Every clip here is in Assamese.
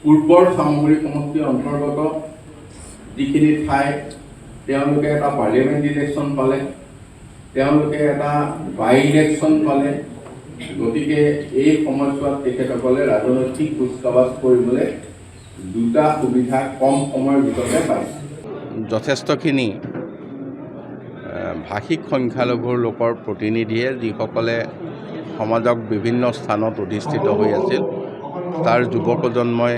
পূৰ্বৰ চামগুৰি সমষ্টিৰ অন্তৰ্গত যিখিনি ঠাই তেওঁলোকে এটা পাৰ্লিয়ামেণ্ট ইলেকশ্যন পালে, তেওঁলোকে এটা বাই ইলেকশ্যন পালে। গতিকে এই সময়ছোৱাত তেখেতসকলে ৰাজনৈতিক কুচকাৱাজ কৰিবলৈ দুটা সুবিধা কম সময়ৰ ভিতৰতে পাইছে। যথেষ্টখিনি ভাষিক সংখ্যালঘুৰ লোকৰ প্ৰতিনিধিয়ে যিসকলে সমাজক বিভিন্ন স্থানত অধিষ্ঠিত হৈ আছিল, তাৰ যুৱ প্ৰজন্মই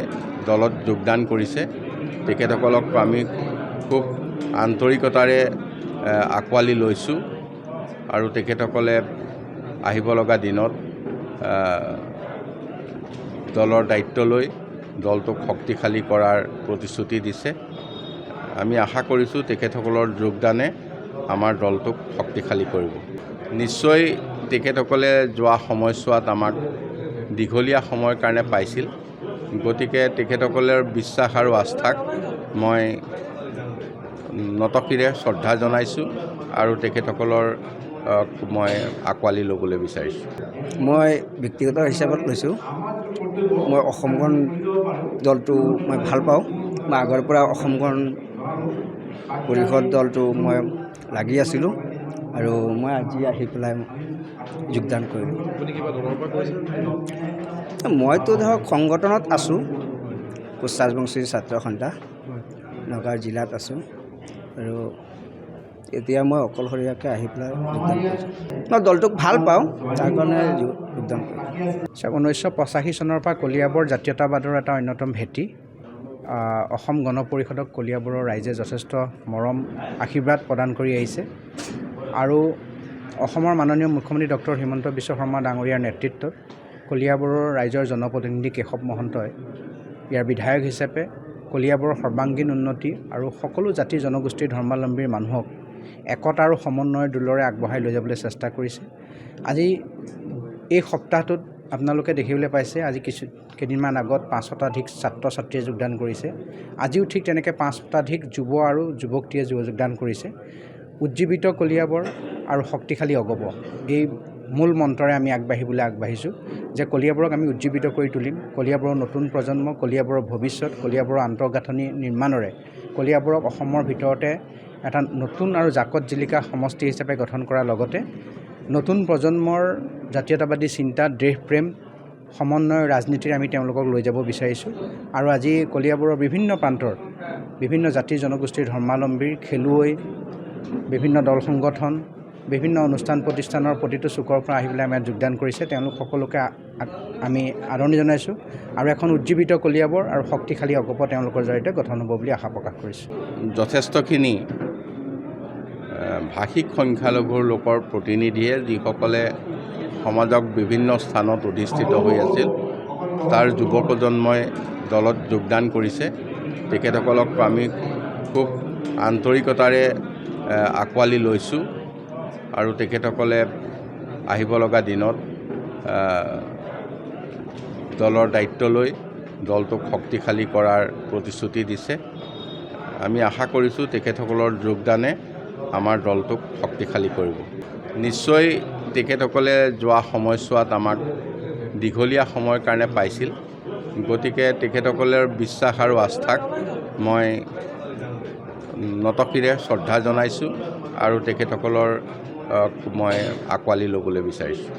দলত যোগদান কৰিছে। তেখেতসকলক আমি খুব আন্তৰিকতাৰে আঁকোৱালি লৈছোঁ আৰু তেখেতসকলে আহিব লগা দিনত দলৰ দায়িত্ব লৈ দলটোক শক্তিশালী কৰাৰ প্ৰতিশ্ৰুতি দিছে। আমি আশা কৰিছোঁ তেখেতসকলৰ যোগদানে আমাৰ দলটোক শক্তিশালী কৰিব। নিশ্চয় তেখেতসকলে যোৱা সময়ছোৱাত আমাক দীঘলীয়া সময়ৰ কাৰণে পাইছিল। গতিকে তেখেতসকলৰ বিশ্বাস আৰু আস্থাক মই নতশিৰে শ্ৰদ্ধা জনাইছোঁ আৰু তেখেতসকলৰ মই আঁকোৱালি ল'বলৈ বিচাৰিছোঁ। মই ব্যক্তিগত হিচাপত লৈছোঁ, মই অসমখন দলটো মই ভাল পাওঁ। মই আগৰ পৰা অসমখন পৰিষদ দলটো মই লাগি আছিলোঁ আৰু মই আজি আহি পেলাই যোগদান কৰিলোঁ। মইতো ধৰক সংগঠনত আছোঁ, কোচ ৰাজবংশীৰ ছাত্ৰ সন্থা নগাঁও জিলাত আছোঁ আৰু এতিয়া মই অকলশৰীয়াকৈ আহি পেলাই যোগদান কৰিছোঁ। মই দলটোক ভাল পাওঁ, তাৰ কাৰণে যোগদান কৰিছোঁ। 1985 চনৰ পৰা কলিয়াবৰ জাতীয়তাবাদৰ এটা অন্যতম ভেটি। অসম গণ পৰিষদক কলিয়াবৰৰ ৰাইজে যথেষ্ট মৰম আশীৰ্বাদ প্ৰদান কৰি আহিছে আৰু অসমৰ মাননীয় মুখ্যমন্ত্ৰী ডক্টৰ হিমন্ত বিশ্ব শৰ্মা ডাঙৰীয়াৰ নেতৃত্বত কলিয়াবৰৰ ৰাইজৰ জনপ্ৰতিনিধি কেশৱ মহন্তই ইয়াৰ বিধায়ক হিচাপে কলিয়াবৰৰ সৰ্বাংগীন উন্নতি আৰু সকলো জাতি জনগোষ্ঠীৰ ধৰ্মাৱলম্বীৰ মানুহক একতা আৰু সমন্বয়ৰ দোলেৰে আগবঢ়াই লৈ যাবলৈ চেষ্টা কৰিছে। আজি এই সপ্তাহটোত আপোনালোকে দেখিবলৈ পাইছে, আজি কেইদিনমান আগত 5 শতাধিক ছাত্ৰ ছাত্ৰীয়ে যোগদান কৰিছে। আজিও ঠিক তেনেকৈ 5 শতাধিক যুৱ আৰু যুৱতীয়ে যোগদান কৰিছে। উজ্জীৱিত কলিয়াবৰ আৰু শক্তিশালী অগপ, এই মূল মন্ত্ৰৰে আমি আগবাঢ়িছোঁ যে কলিয়াবৰক আমি উজ্জীৱিত কৰি তুলিম। কলিয়াবৰৰ নতুন প্ৰজন্ম, কলিয়াবৰৰ ভৱিষ্যত, কলিয়াবৰৰ আন্তঃগাঁথনি নিৰ্মাণৰে কলিয়াবৰক অসমৰ ভিতৰতে এটা নতুন আৰু জাকত জিলিকা সমষ্টি হিচাপে গঠন কৰাৰ লগতে নতুন প্ৰজন্মৰ জাতীয়তাবাদী চিন্তা, দেশপ্ৰেম, সমন্বয় ৰাজনীতিৰে আমি তেওঁলোকক লৈ যাব বিচাৰিছোঁ। আৰু আজি কলিয়াবৰৰ বিভিন্ন প্ৰান্তৰ বিভিন্ন জাতি জনগোষ্ঠীৰ ধৰ্মাৱলম্বীৰ, খেলুৱৈ, বিভিন্ন দল সংগঠন, বিভিন্ন অনুষ্ঠান প্ৰতিষ্ঠানৰ প্ৰতিটো চুকৰ পৰা আহি পেলাই আমাৰ যোগদান কৰিছে। তেওঁলোক সকলোকে আমি আদৰণি জনাইছোঁ আৰু এখন উজ্জীৱিত কলিয়াবৰ আৰু শক্তিশালী অগপ তেওঁলোকৰ জৰিয়তে গঠন হ'ব বুলি আশা প্ৰকাশ কৰিছোঁ। যথেষ্টখিনি ভাষিক সংখ্যালঘুৰ লোকৰ প্ৰতিনিধিয়ে যিসকলে সমাজক বিভিন্ন স্থানত অধিষ্ঠিত হৈ আছিল, তাৰ যুৱ প্ৰজন্মই দলত যোগদান কৰিছে। তেখেতসকলক আমি খুব আন্তৰিকতাৰে আঁকোৱালি লৈছোঁ আৰু তেখেতসকলে আহিব লগা দিনত দলৰ দায়িত্ব লৈ দলটোক শক্তিশালী কৰাৰ প্ৰতিশ্ৰুতি দিছে। আমি আশা কৰিছোঁ তেখেতসকলৰ যোগদানে আমাৰ দলটোক শক্তিশালী কৰিব। নিশ্চয় তেখেতসকলে যোৱা সময়ছোৱাত আমাক দীঘলীয়া সময়ৰ কাৰণে পাইছিল। গতিকে তেখেতসকলৰ বিশ্বাস আৰু আস্থাক মই নতশিৰে শ্ৰদ্ধা জনাইছোঁ আৰু তেখেতসকলৰ মই আঁকোৱালি ল'বলৈ বিচাৰিছোঁ।